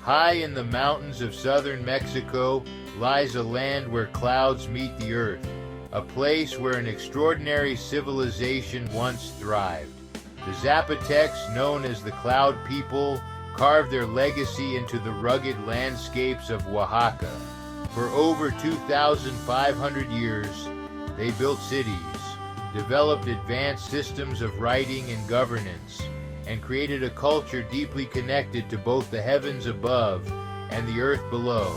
High in the mountains of southern Mexico lies a land where clouds meet the earth, a place where an extraordinary civilization once thrived. The Zapotecs, known as the Cloud People, carved their legacy into the rugged landscapes of Oaxaca. For over 2,500 years, they built cities, developed advanced systems of writing and governance, and created a culture deeply connected to both the heavens above and the earth below.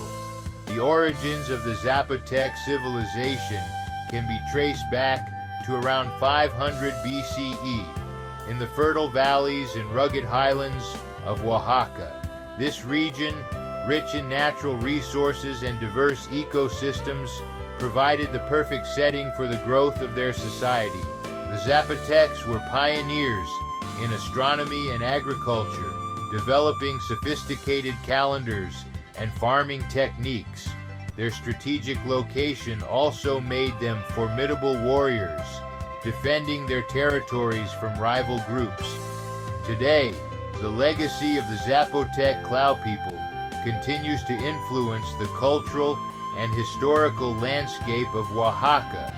The origins of the Zapotec civilization can be traced back to around 500 BCE in the fertile valleys and rugged highlands of Oaxaca. This region, rich in natural resources and diverse ecosystems, provided the perfect setting for the growth of their society. The Zapotecs were pioneers in astronomy and agriculture, developing sophisticated calendars and farming techniques. Their strategic location also made them formidable warriors, defending their territories from rival groups. Today, the legacy of the Zapotec Cloud People continues to influence the cultural and historical landscape of Oaxaca,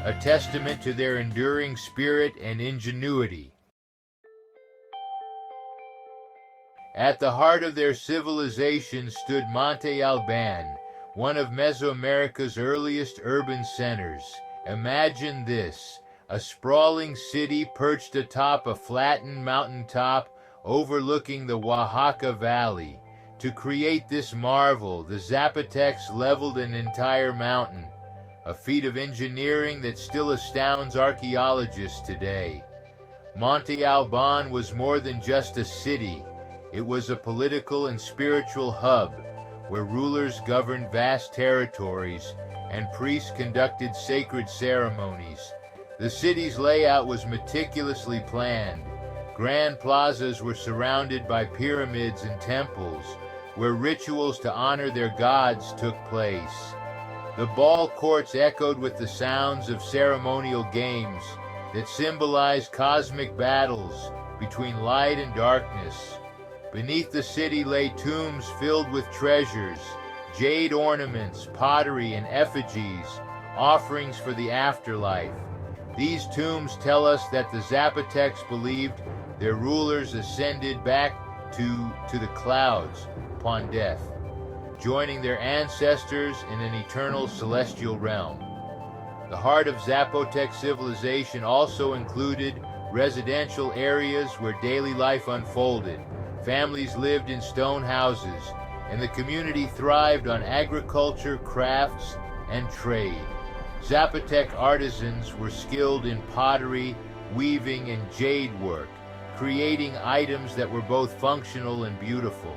a testament to their enduring spirit and ingenuity. At the heart of their civilization stood Monte Alban, one of Mesoamerica's earliest urban centers. Imagine this, a sprawling city perched atop a flattened mountaintop overlooking the Oaxaca Valley. To create this marvel, the Zapotecs leveled an entire mountain, a feat of engineering that still astounds archaeologists today. Monte Alban was more than just a city. It was a political and spiritual hub, where rulers governed vast territories and priests conducted sacred ceremonies. The city's layout was meticulously planned. Grand plazas were surrounded by pyramids and temples, where rituals to honor their gods took place. The ball courts echoed with the sounds of ceremonial games that symbolized cosmic battles between light and darkness. Beneath the city lay tombs filled with treasures, jade ornaments, pottery, and effigies, offerings for the afterlife. These tombs tell us that the Zapotecs believed their rulers ascended back to the clouds upon death, joining their ancestors in an eternal celestial realm. The heart of Zapotec civilization also included residential areas where daily life unfolded. Families lived in stone houses, and the community thrived on agriculture, crafts, and trade. Zapotec artisans were skilled in pottery, weaving, and jade work, creating items that were both functional and beautiful.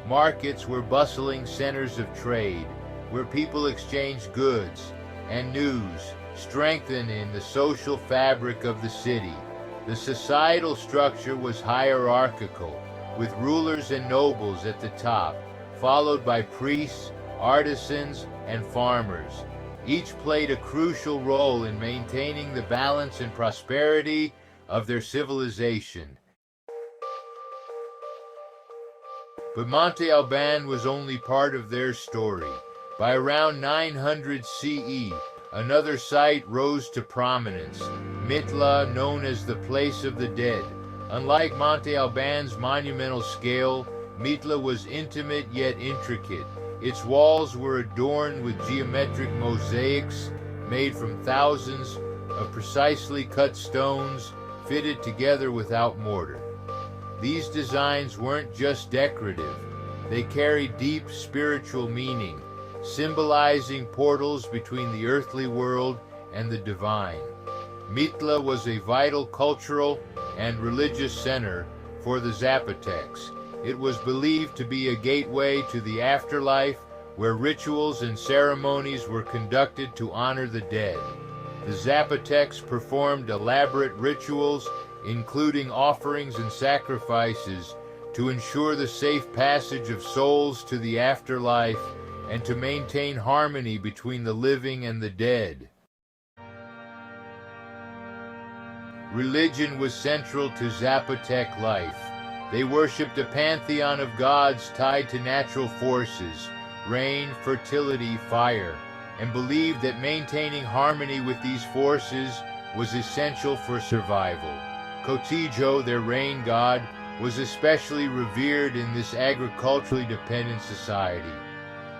Markets were bustling centers of trade, where people exchanged goods and news, strengthening the social fabric of the city. The societal structure was hierarchical, with rulers and nobles at the top, followed by priests, artisans, and farmers. Each played a crucial role in maintaining the balance and prosperity of their civilization. But Monte Alban was only part of their story. By around 900 CE, another site rose to prominence, Mitla, known as the Place of the Dead. Unlike Monte Alban's monumental scale, Mitla was intimate yet intricate. Its walls were adorned with geometric mosaics made from thousands of precisely cut stones fitted together without mortar. These designs weren't just decorative, they carried deep spiritual meaning, symbolizing portals between the earthly world and the divine. Mitla was a vital cultural and religious center for the Zapotecs. It was believed to be a gateway to the afterlife, where rituals and ceremonies were conducted to honor the dead. The Zapotecs performed elaborate rituals, including offerings and sacrifices, to ensure the safe passage of souls to the afterlife and to maintain harmony between the living and the dead. Religion was central to Zapotec life. They worshipped a pantheon of gods tied to natural forces, rain, fertility, fire, and believed that maintaining harmony with these forces was essential for survival. Cotijo, their rain god, was especially revered in this agriculturally dependent society.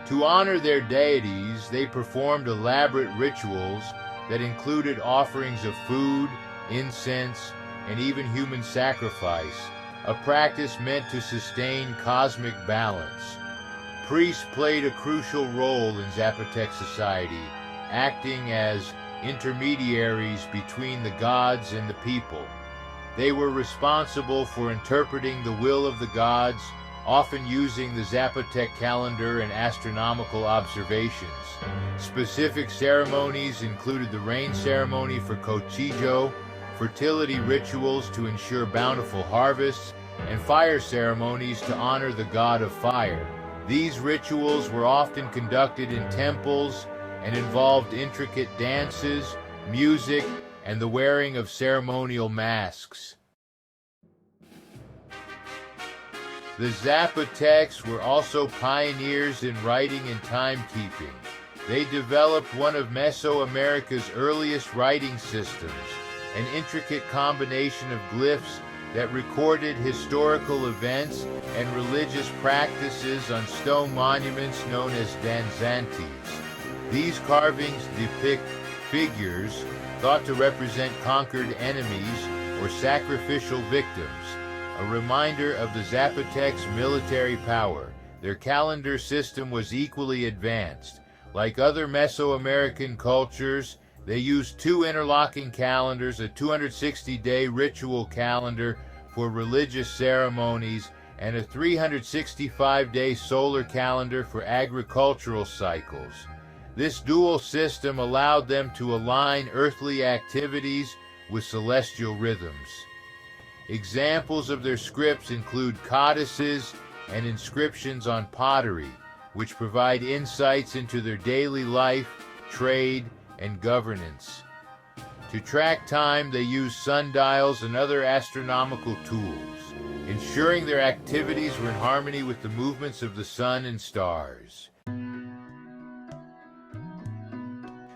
To honor their deities, they performed elaborate rituals that included offerings of food, incense, and even human sacrifice, a practice meant to sustain cosmic balance. Priests played a crucial role in Zapotec society, acting as intermediaries between the gods and the people. They were responsible for interpreting the will of the gods, often using the Zapotec calendar and astronomical observations. Specific ceremonies included the rain ceremony for Cochijo, fertility rituals to ensure bountiful harvests, and fire ceremonies to honor the god of fire. These rituals were often conducted in temples and involved intricate dances, music, and the wearing of ceremonial masks. The Zapotecs were also pioneers in writing and timekeeping. They developed one of Mesoamerica's earliest writing systems, an intricate combination of glyphs that recorded historical events and religious practices on stone monuments known as danzantes. These carvings depict figures thought to represent conquered enemies or sacrificial victims, a reminder of the Zapotecs' military power. Their calendar system was equally advanced. Like other Mesoamerican cultures, they used two interlocking calendars, a 260-day ritual calendar for religious ceremonies and a 365-day solar calendar for agricultural cycles. This dual system allowed them to align earthly activities with celestial rhythms. Examples of their scripts include codices and inscriptions on pottery, which provide insights into their daily life, trade, and governance. To track time, they use sundials and other astronomical tools, ensuring their activities were in harmony with the movements of the sun and stars.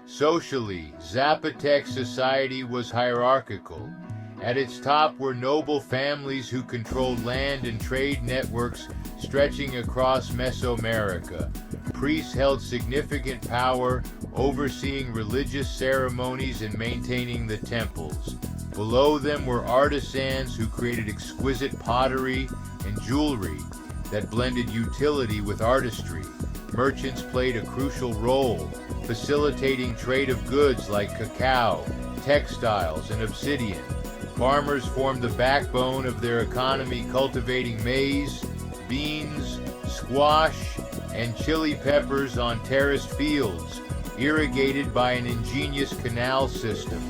Socially, Zapotec society was hierarchical. At its top were noble families who controlled land and trade networks stretching across Mesoamerica. Priests held significant power, overseeing religious ceremonies and maintaining the temples. Below them were artisans who created exquisite pottery and jewelry that blended utility with artistry. Merchants played a crucial role, facilitating trade of goods like cacao, textiles, and obsidian. Farmers formed the backbone of their economy, cultivating maize, beans, squash, and chili peppers on terraced fields, irrigated by an ingenious canal system.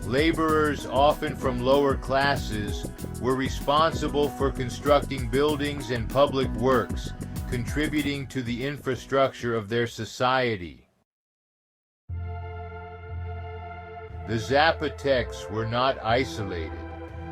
Laborers, often from lower classes, were responsible for constructing buildings and public works, contributing to the infrastructure of their society. The Zapotecs were not isolated.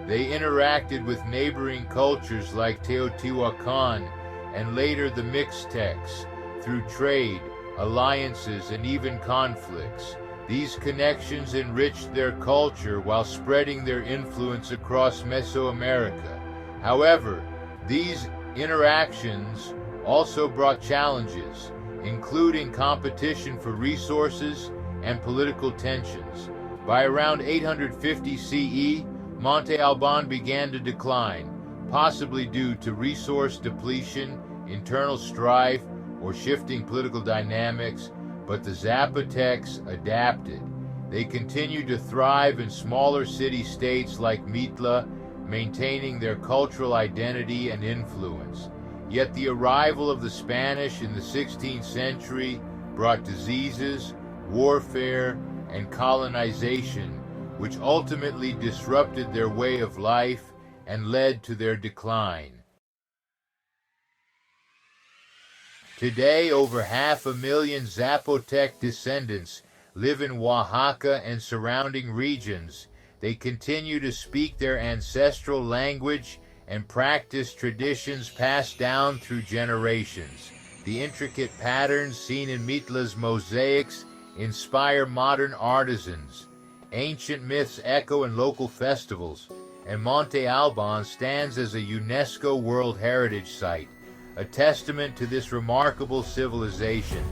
They interacted with neighboring cultures like Teotihuacan and later the Mixtecs through trade, alliances, and even conflicts. These connections enriched their culture while spreading their influence across Mesoamerica. However, these interactions also brought challenges, including competition for resources and political tensions. By around 850 CE, Monte Alban began to decline, possibly due to resource depletion, internal strife, or shifting political dynamics, but the Zapotecs adapted. They continued to thrive in smaller city-states like Mitla, maintaining their cultural identity and influence. Yet the arrival of the Spanish in the 16th century brought diseases, warfare, and colonization, which ultimately disrupted their way of life and led to their decline. Today, over 500,000 Zapotec descendants live in Oaxaca and surrounding regions. They continue to speak their ancestral language and practice traditions passed down through generations. The intricate patterns seen in Mitla's mosaics inspire modern artisans. Ancient myths echo in local festivals, and Monte Alban stands as a UNESCO World Heritage Site, a testament to this remarkable civilization.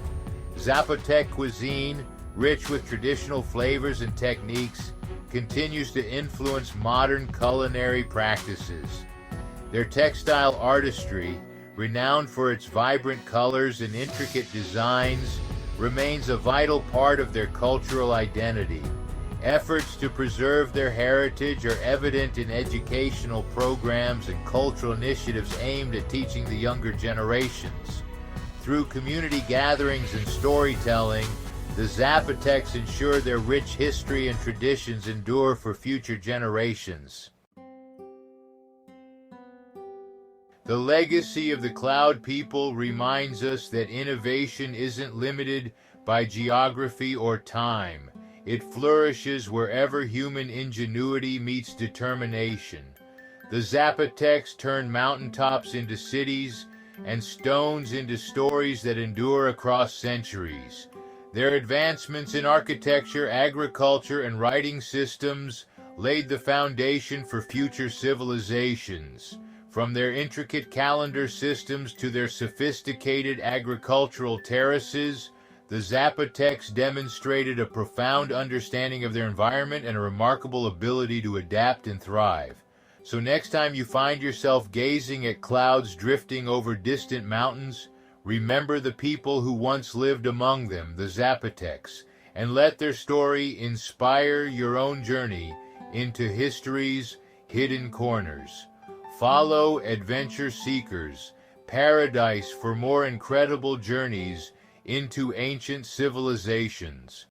Zapotec cuisine, rich with traditional flavors and techniques, continues to influence modern culinary practices. Their textile artistry, renowned for its vibrant colors and intricate designs, remains a vital part of their cultural identity. Efforts to preserve their heritage are evident in educational programs and cultural initiatives aimed at teaching the younger generations. Through community gatherings and storytelling, the Zapotecs ensure their rich history and traditions endure for future generations. The legacy of the Cloud People reminds us that innovation isn't limited by geography or time. It flourishes wherever human ingenuity meets determination. The Zapotecs turned mountaintops into cities and stones into stories that endure across centuries. Their advancements in architecture, agriculture, and writing systems laid the foundation for future civilizations. From their intricate calendar systems to their sophisticated agricultural terraces, the Zapotecs demonstrated a profound understanding of their environment and a remarkable ability to adapt and thrive. So next time you find yourself gazing at clouds drifting over distant mountains, remember the people who once lived among them, the Zapotecs, and let their story inspire your own journey into history's hidden corners. Follow Adventure Seekers, Paradise for more incredible journeys into ancient civilizations.